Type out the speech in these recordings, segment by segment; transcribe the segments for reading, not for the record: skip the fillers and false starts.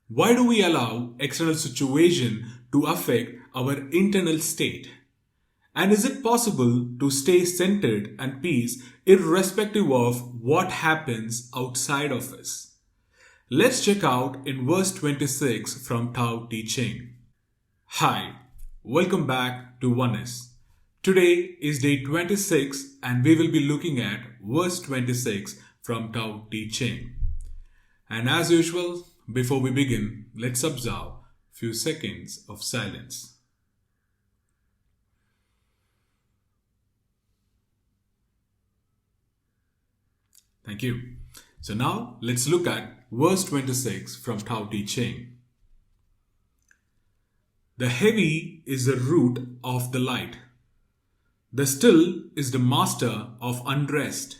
Why do we allow external situation to affect our internal state? And is it possible to stay centered and peace irrespective of what happens outside of us? Let's check out in verse 26 from Tao Te Ching. Hi, welcome back to Oneness. Today is day 26 and we will be looking at verse 26 from Tao Te Ching. And as usual, before we begin, let's observe a few seconds of silence. Thank you. So now let's look at verse 26 from Tao Te Ching. The heavy is the root of the light. The still is the master of unrest.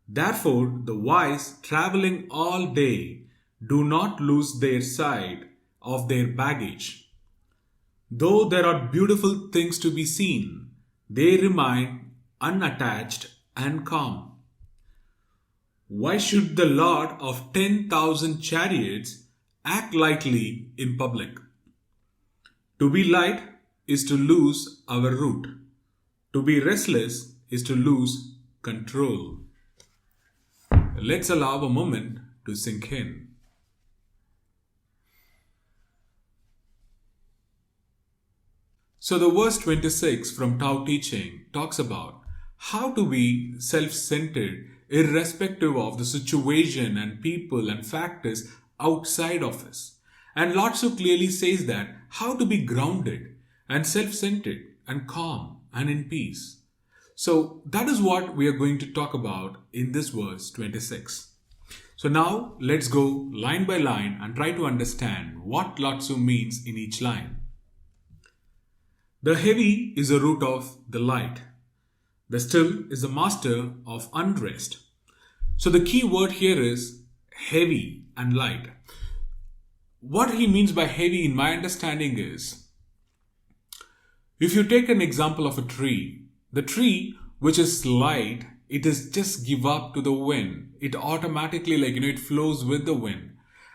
Therefore, the wise traveling all day do not lose their sight of their baggage. Though there are beautiful things to be seen, they remain unattached and calm. Why should the Lord of 10,000 chariots act lightly in public? To be light is to lose our root. To be restless is to lose control. Let's allow a moment to sink in. So the verse 26 from Tao Te Ching talks about how to be self-centered irrespective of the situation and people and factors outside of us. And Laotzu clearly says that how to be grounded and self-centered and calm and in peace. So that is what we are going to talk about in this verse 26. So now let's go line by line and try to understand what Laotzu means in each line. The heavy is the root of the light. The still is the master of unrest. So the key word here is heavy and light. What he means by heavy in my understanding is, if you take an example of a tree, the tree which is light, it is just give up to the wind. It automatically it flows with the wind.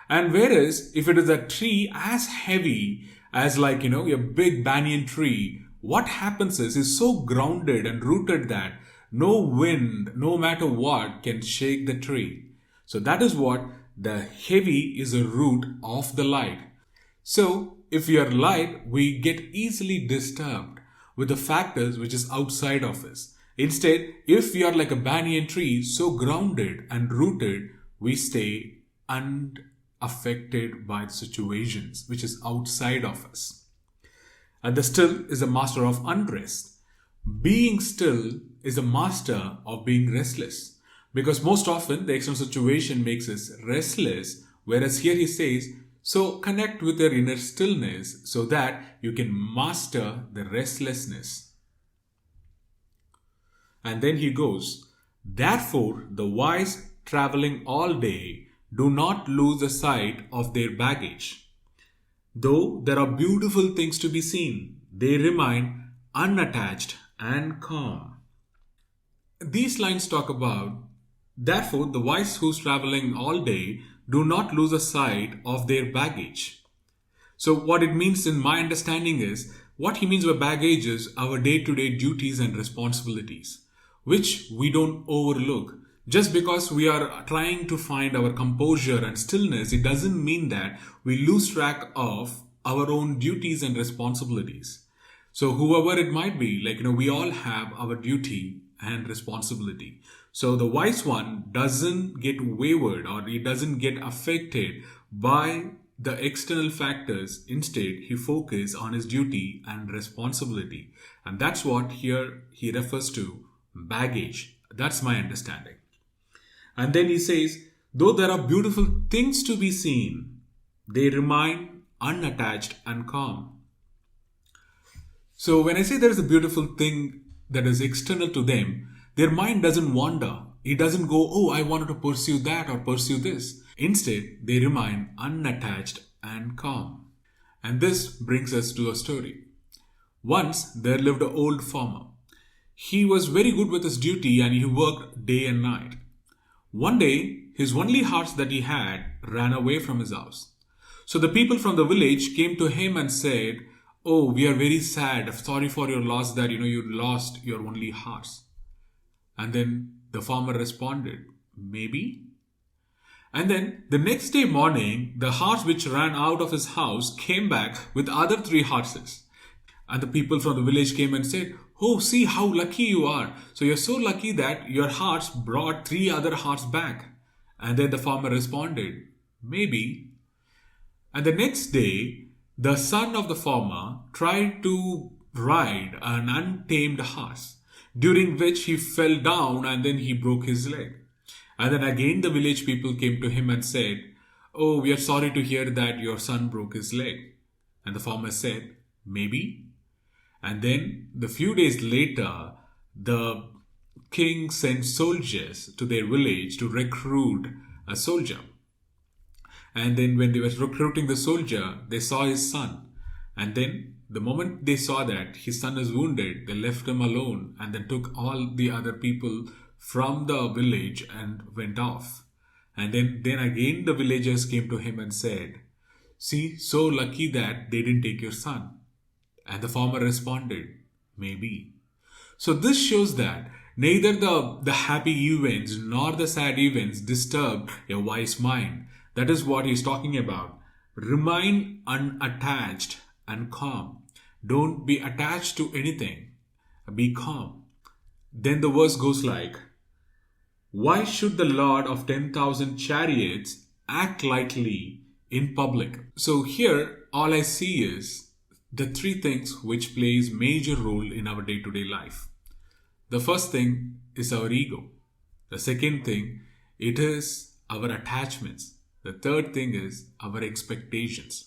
And whereas if it is a tree as heavy as a big banyan tree, what happens is it's so grounded and rooted that no wind, no matter what, can shake the tree. So that is what the heavy is a root of the light. So if we are light, we get easily disturbed with the factors which is outside of us. Instead, if we are like a banyan tree, so grounded and rooted, we stay unaffected by the situations which is outside of us. And the still is a master of unrest. Being still is a master of being restless. Because most often the external situation makes us restless, whereas here he says, so connect with your inner stillness so that you can master the restlessness. And then he goes, therefore the wise traveling all day do not lose the sight of their baggage. Though there are beautiful things to be seen, they remain unattached and calm. These lines talk about, therefore the wise who's traveling all day do not lose the sight of their baggage. So what it means in my understanding is, what he means by baggage is our day-to-day duties and responsibilities, which we don't overlook. Just because we are trying to find our composure and stillness, it doesn't mean that we lose track of our own duties and responsibilities. So whoever it might be, we all have our duty and responsibility. So the wise one doesn't get wavered or he doesn't get affected by the external factors. Instead, he focuses on his duty and responsibility. And that's what here he refers to baggage. That's my understanding. And then he says, though there are beautiful things to be seen, they remain unattached and calm. So when I say there is a beautiful thing that is external to them, their mind doesn't wander. It doesn't go, oh, I wanted to pursue that or pursue this. Instead, they remain unattached and calm. And this brings us to a story. Once there lived an old farmer. He was very good with his duty and he worked day and night. One day, his only horse that he had ran away from his house. So the people from the village came to him and said, "Oh, we are very sad. Sorry for your loss that you lost your only horse." And then the farmer responded, "Maybe." And then the next day morning, the horse which ran out of his house came back with other three horses. And the people from the village came and said, "Oh, see how lucky you are. So you're so lucky that your horse brought three other horses back." And then the farmer responded, "Maybe." And the next day, the son of the farmer tried to ride an untamed horse, during which he fell down and then he broke his leg. And then again the village people came to him and said, "Oh, we are sorry to hear that your son broke his leg." And the farmer said, "Maybe." And then the few days later, the king sent soldiers to their village to recruit a soldier. And then when they were recruiting the soldier, they saw his son. And then the moment they saw that his son is wounded, they left him alone and then took all the other people from the village and went off. And then again the villagers came to him and said, "See, so lucky that they didn't take your son." And the farmer responded, "Maybe." So this shows that neither the happy events nor the sad events disturb a wise mind. That is what he's talking about. Remain unattached and calm. Don't be attached to anything. Be calm. Then the verse goes like, "Why should the Lord of 10,000 chariots act lightly in public?" So here all I see is the three things which plays major role in our day-to-day life. The first thing is our ego. The second thing, it is our attachments. The third thing is our expectations.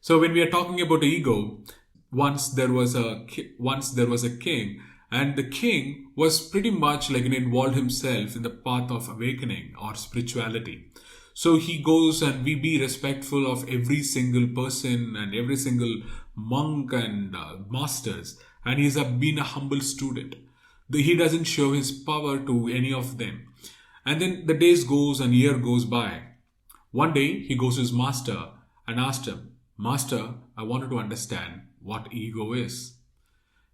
So when we are talking about ego, once there was a king, and the king was pretty much involved himself in the path of awakening or spirituality. So he goes and we be respectful of every single person and every single monk and masters, and he's been a humble student. He doesn't show his power to any of them. And then the days goes and year goes by. One day he goes to his master and asked him, "Master, I wanted to understand what ego is."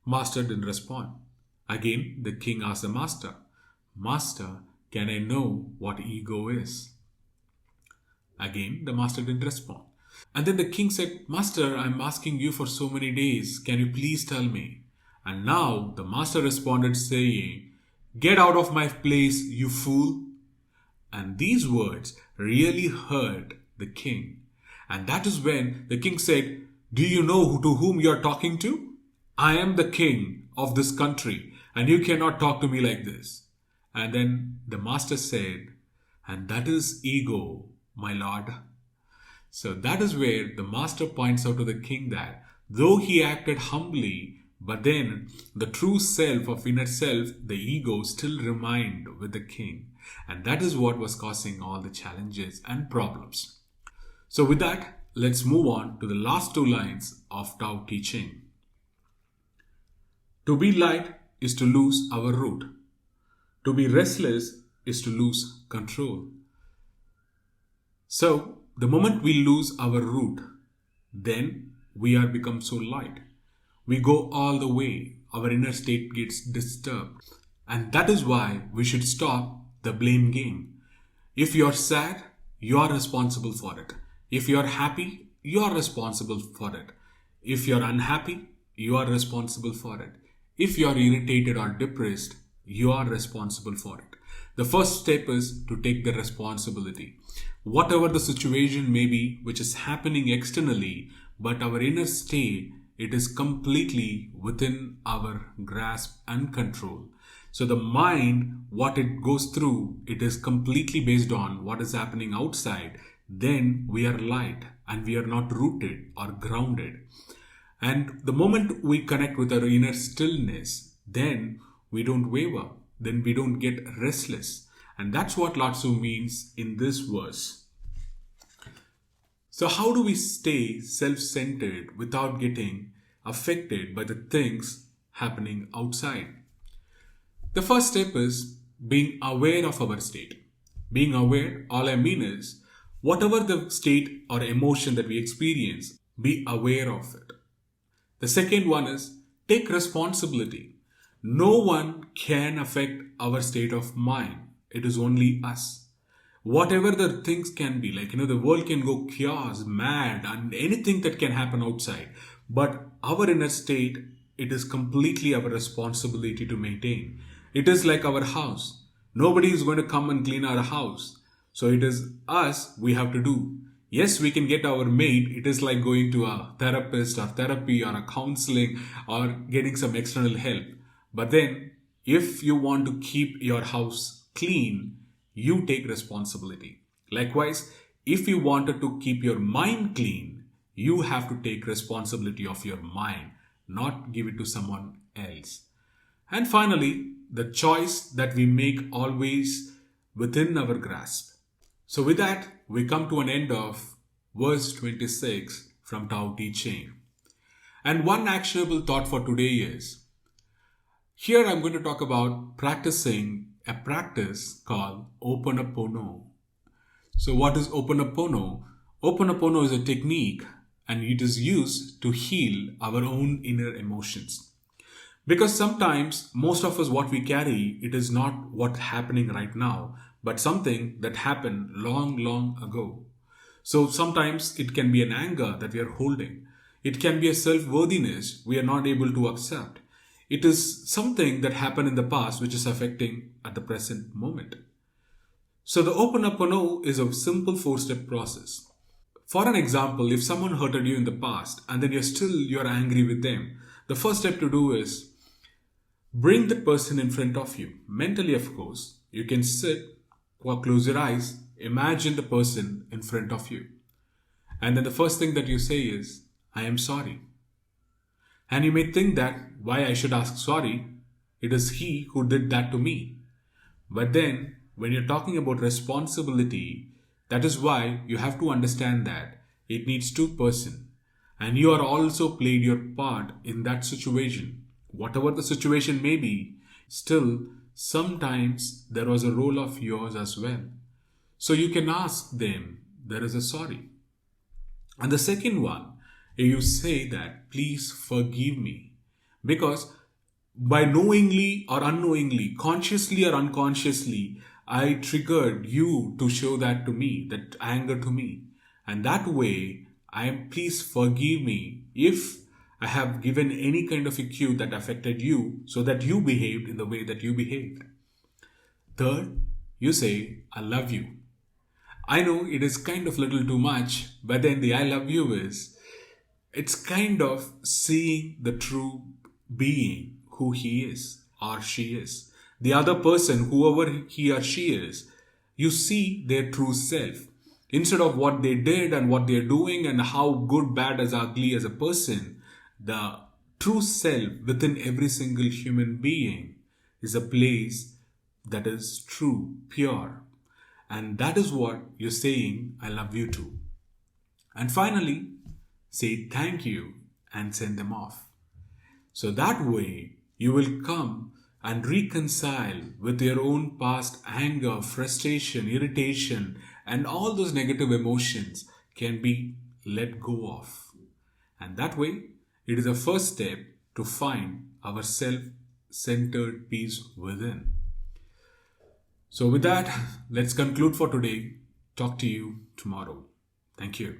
Master didn't respond. Again the king asked the master, "Master, can I know what ego is?" Again the master didn't respond. And then the king said, "Master, I'm asking you for so many days. Can you please tell me?" And now the master responded saying, "Get out of my place, you fool." And these words really hurt the king. And that is when the king said, "Do you know to whom you are talking to? I am the king of this country, and you cannot talk to me like this." And then the master said, "And that is ego, my lord." So that is where the master points out to the king that though he acted humbly, but then the true self of inner self, the ego, still remained with the king. And that is what was causing all the challenges and problems. So with that, let's move on to the last two lines of Tao Te Ching. To be light is to lose our root. To be restless is to lose control. So, the moment we lose our root, then we are become so light. We go all the way. Our inner state gets disturbed. And that is why we should stop the blame game. If you're sad, you're responsible for it. If you're happy, you're responsible for it. If you're unhappy, you are responsible for it. If you're irritated or depressed, you are responsible for it. The first step is to take the responsibility. Whatever the situation may be which is happening externally, but our inner state, it is completely within our grasp and control. So the mind, what it goes through, it is completely based on what is happening outside. Then we are light and we are not rooted or grounded. And the moment we connect with our inner stillness, then we don't waver. Then we don't get restless. And that's what Laotzu means in this verse. So how do we stay self-centered without getting affected by the things happening outside? The first step is being aware of our state. Being aware, all I mean is, whatever the state or emotion that we experience, be aware of it. The second one is take responsibility. No one can affect our state of mind. It is only us. Whatever the things can be, like, the world can go chaos, mad, and anything that can happen outside. But our inner state, it is completely our responsibility to maintain. It is like our house. Nobody is going to come and clean our house. So it is us we have to do. Yes, we can get our maid. It is like going to a therapist or therapy or a counseling or getting some external help. But then, if you want to keep your house clean, you take responsibility. Likewise, if you wanted to keep your mind clean, you have to take responsibility of your mind, not give it to someone else. And finally, the choice that we make always within our grasp. So with that, we come to an end of verse 26 from Tao Te Ching. And one actionable thought for today is, here I'm going to talk about practicing a practice called Oponopono. So what is Oponopono? Oponopono is a technique and it is used to heal our own inner emotions. Because sometimes most of us what we carry, it is not what's happening right now, but something that happened long, long ago. So sometimes it can be an anger that we are holding. It can be a self-worthiness we are not able to accept. It is something that happened in the past which is affecting at the present moment. So the Oponopono is a simple 4-step process. For an example, if someone hurted you in the past and then you're angry with them, the first step to do is bring the person in front of you. Mentally, of course, you can sit, close your eyes, imagine the person in front of you. And then the first thing that you say is, I am sorry. And you may think that why I should ask sorry, it is he who did that to me. But then when you're talking about responsibility, that is why you have to understand that it needs two persons. And you are also played your part in that situation. Whatever the situation may be, still sometimes there was a role of yours as well. So you can ask them, there is a sorry. And the second one, you say that, please forgive me. Because by knowingly or unknowingly, consciously or unconsciously, I triggered you to show that to me, that anger to me. And that way, please forgive me if I have given any kind of a cue that affected you so that you behaved in the way that you behaved. Third, you say, I love you. I know it is kind of little too much, but then the I love you is, it's kind of seeing the true being, who he is or she is. The other person, whoever he or she is, you see their true self. Instead of what they did and what they're doing and how good, bad, as ugly as a person, the true self within every single human being is a place that is true, pure. And that is what you're saying, I love you too. And finally, say thank you and send them off. So that way, you will come and reconcile with your own past anger, frustration, irritation, and all those negative emotions can be let go of. And that way, it is a first step to find our self-centered peace within. So with that, let's conclude for today. Talk to you tomorrow. Thank you.